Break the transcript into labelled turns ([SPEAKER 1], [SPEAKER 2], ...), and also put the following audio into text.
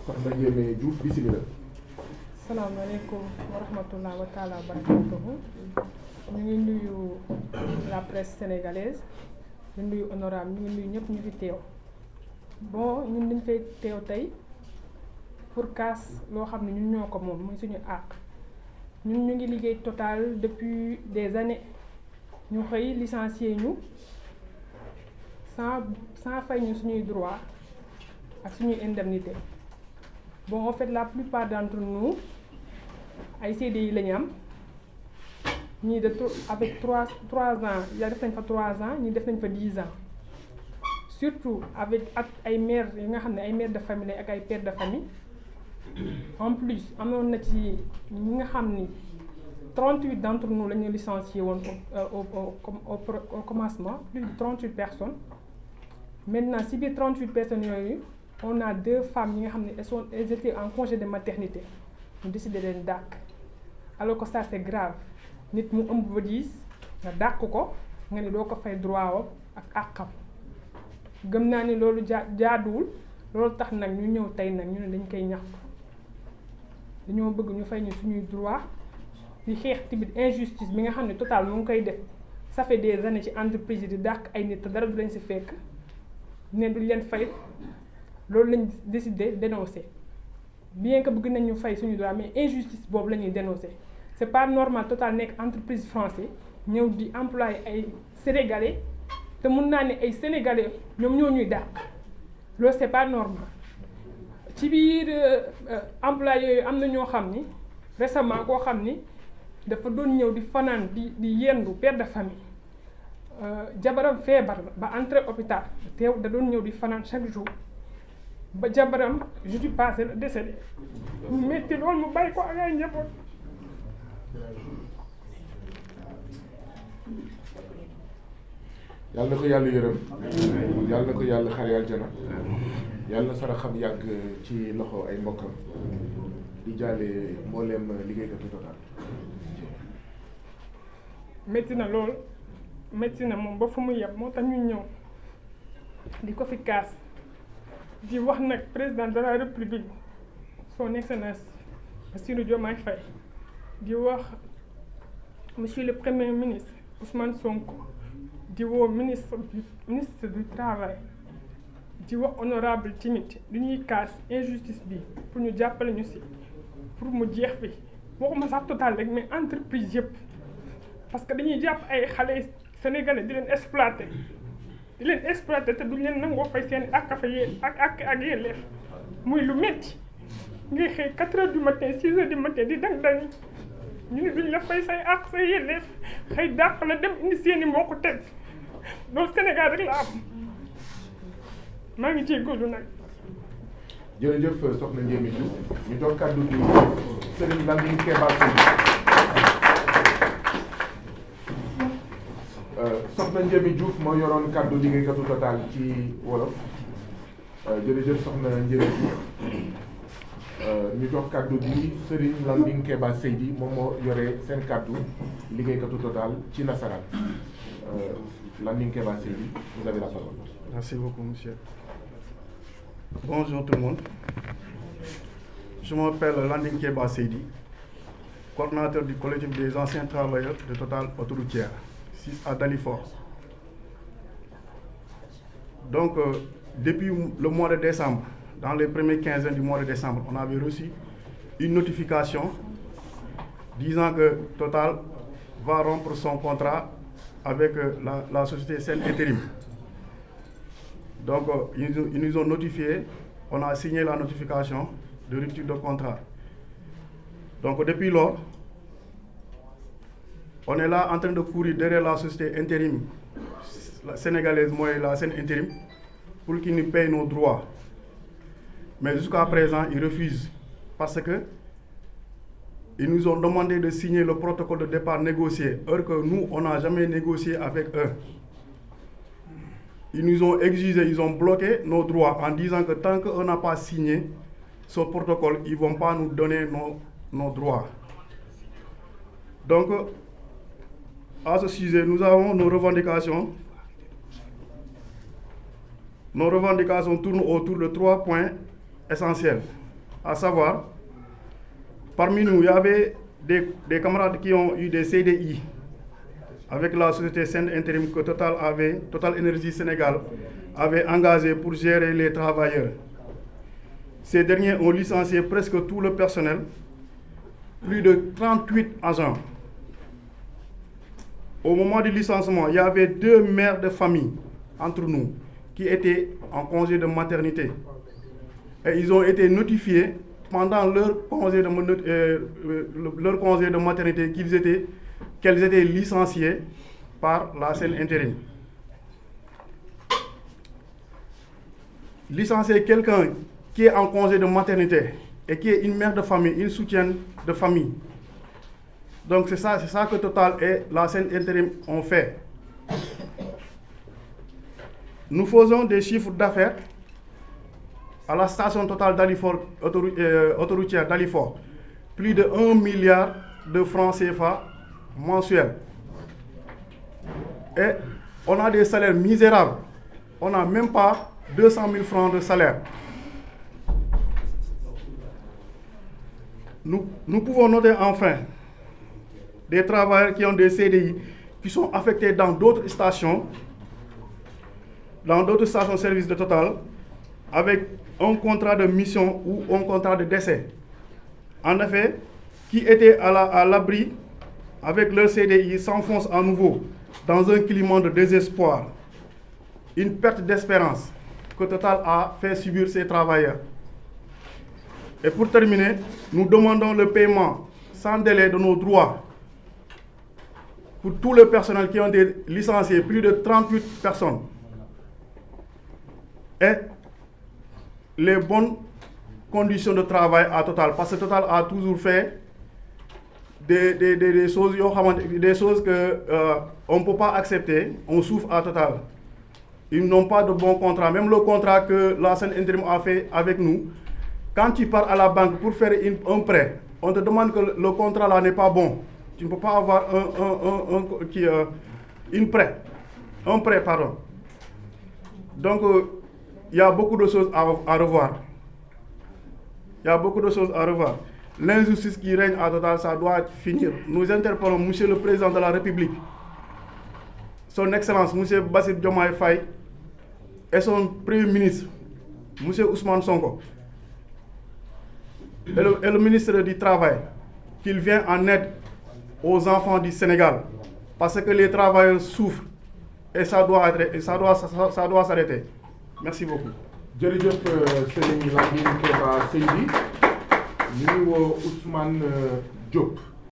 [SPEAKER 1] soxna Ndiémé Diouf bismillah.
[SPEAKER 2] salaamaaleykum wa rahmatullah wa taala wa barakatuhu. ñu ngi nuyu la presse sénégalaise ñu nuyu honorable ñu ngi nuyu ñëpp ñu fi teew. bon ñun dañ fay teew tey pour kaas loo xam ne ñun ñoo ko moom muy suñu àq. ñun ñu ngi liggéey Total depuis des années ñu xëy licencier ñu sans fay ñu suñuy droit ak suñuy indemnité. Bon, en fait, la plupart d'entre nous, ay CDI la ñu am ñii avec 3 ans yaa def nañ fa 3 ans ñii def nañ fa 10 ans surtout avec ak ay mères yi nga xam ne ay mères de famille ak ay pères de famille. En plus amoon na ci ñi nga xam ni 38 d'entre nous la ñu licencié woon au commencement, plus de 38 personnes. Maintenant si biir 38 personnes yooyu on a 2 femmes yi nga xam ne elles étaient en congé de maternité ñu décidé leen dàq alors que ça c'est grave nit mu ëmb ba 10 nga dàq ko nga ni doo ko fay droit wam ak àqam. gëm naa ni loolu jaaduwul loolu tax nag ñu ñëw tey nag ñu ne dañ koy ñaxtu dañoo bëgg ñu fay ñu suñuy droit di xeex tamit injustice bi nga xam ne Total mu ngi koy def ça fait des années ci entreprise yi di dàq ay nit te dara du leen si fekk ne duñ leen fay. loolu lañ décidé dénoncer bien que bëgg nañu fay suñu droit mais injustice boobu la ñuy dénoncer. C'est pas normal Total nekk entreprise français ñëw di employé ay sénégalais te mun naa ne ay sénégalais ñoom ñoo ñuy dàq loolu c'est pas normal. ci biir employé yooyu am na ñoo xam ni récemment koo xam ni dafa doon ñëw di fanaan di yendu père de famille jabaram feebar ba entré hôpital teew da doon ñëw di fanaan chaque jour. ba jabaram jeudi passé la décédé mu metti loolu mu bàyyi ko ak ay njaboot.
[SPEAKER 1] yàlla na ko yàlla yërëm yàlla na ko yàlla xare aljana yàlla na saraxam yàgg ci loxo ay mbokkam di jaale mbooleem liggéeykatu Total.
[SPEAKER 2] metti na lool metti na moom ba fu mu yeb moo tax ñu ñëw di ko fi kaas. di wax nag président de la république son excellence Bassirou Diomaye Faye di wax monsieur le premier ministre Ousmane Sonko di woo ministre du travail di wax honorable timit di ñuy kaas injustice bi pour ñu jàppale ñu si pour mu jeex fi waxuma sax Total rek mais entreprise yëpp parce que dañuy jàpp ay xale sénégalais di leen exploiter te duñ leen nangoo fay seen ak ak yelleef muy lu metti ngay xëy 4 heures du matin 6 heures du matin di dang ñu ne duñ la fay say ak say yelleef xëy dàq la dem indi seeni mbokk teg loolu Sénégal rek la am maa ngi ciy góorlu nag.
[SPEAKER 1] jërëjëf soxna Ndiémé Diouf ñu jox kàddu gi Serigne Landing Keba soxna Ndiémé Diouf moo yoroon kàddu liggéeykatu Total ci wolof jërëjëf soxna Ndiémé Diouf ñu jox kàddu gi Serigne Landing Keba Seydi moom moo yore seen kàddu liggéeykatu Total ci nasaraan Landing Keba Seydi vous avez la parole.
[SPEAKER 3] Merci beaucoup monsieur. Bonjour tout le monde. Je m'appelle Landing Keba Seydi, coordonnateur du collectif des anciens travailleurs de Total Autoroutière. À Dalifort. Donc, depuis le mois de décembre, dans les premières quinzaines du mois de décembre, on avait reçu une notification disant que Total va rompre son contrat avec la société Sen Intérim. Donc, ils nous ont notifié, on a signé la notification de rupture de contrat. Donc, depuis lors, on est là en train de courir derrière la société intérim la sénégalaise, moi, la Sen Intérim, pour qu'ils nous payent nos droits. Mais jusqu'à présent, ils refusent parce que ils nous ont demandé de signer le protocole de départ négocié, alors que nous, on n'a jamais négocié avec eux. Ils nous ont exigé, ils ont bloqué nos droits en disant que tant qu'on n'a pas signé ce protocole, ils ne vont pas nous donner nos droits. Donc, à ce sujet, nous avons nos revendications. Nos revendications tournent autour de 3 points essentiels. à savoir, parmi nous, il y avait des camarades qui ont eu des CDI avec la société Sen Intérim que Total Énergie Sénégal avait engagé pour gérer les travailleurs. Ces derniers ont licencié presque tout le personnel, plus de 38 agents. Au moment du licenciement, il y avait 2 mères de famille entre nous qui étaient en congé de maternité. Et ils ont été notifiés pendant leur congé de maternité qu'elles étaient licenciées par la Sen Intérim. Licencier quelqu'un qui est en congé de maternité et qui est une mère de famille, une soutienne de famille. Donc c'est ça que Total et la Sen Intérim ont fait. Nous faisons des chiffres d'affaires à la station Total d'Alifort, autoroutière d'Alifort, plus de 1 milliard de francs CFA mensuels. Et on a des salaires misérables. On n'a même pas 200 000 francs de salaire. Nous pouvons noter enfin des travailleurs qui ont des CDI, qui sont affectés dans d'autres stations de service de Total, avec un contrat de mission ou un contrat de décès. En effet, qui étaient à l'abri avec leur CDI s'enfoncent à nouveau dans un climat de désespoir, une perte d'espérance que Total a fait subir ses travailleurs. Et pour terminer, nous demandons le paiement sans délai de nos droits pour tout le personnel qui ont été licenciés, plus de 38 personnes. Et les bonnes conditions de travail à Total, parce que Total a toujours fait des choses qu'on ne peut pas accepter. On souffre à Total. Ils n'ont pas de bons contrats. Même le contrat que la Sen Intérim a fait avec nous, quand tu pars à la banque pour faire un prêt, on te demande que le contrat là n'est pas bon. Tu ne peux pas avoir un prêt. Donc, il y a beaucoup de choses à revoir. L'injustice qui règne à Total, ça doit finir. Nous interpellons Monsieur le Président de la République, Son Excellence Monsieur Bassirou Diomaye Faye et son Premier ministre, Monsieur Ousmane Sonko, et le ministre du Travail, qu'il vienne en aide aux enfants du Sénégal, parce que les travailleurs souffrent et ça doit s'arrêter. Merci beaucoup.
[SPEAKER 1] jërëjëf Serigne Lamine Keba Seydi ñu ngi woo Ousmane Diop.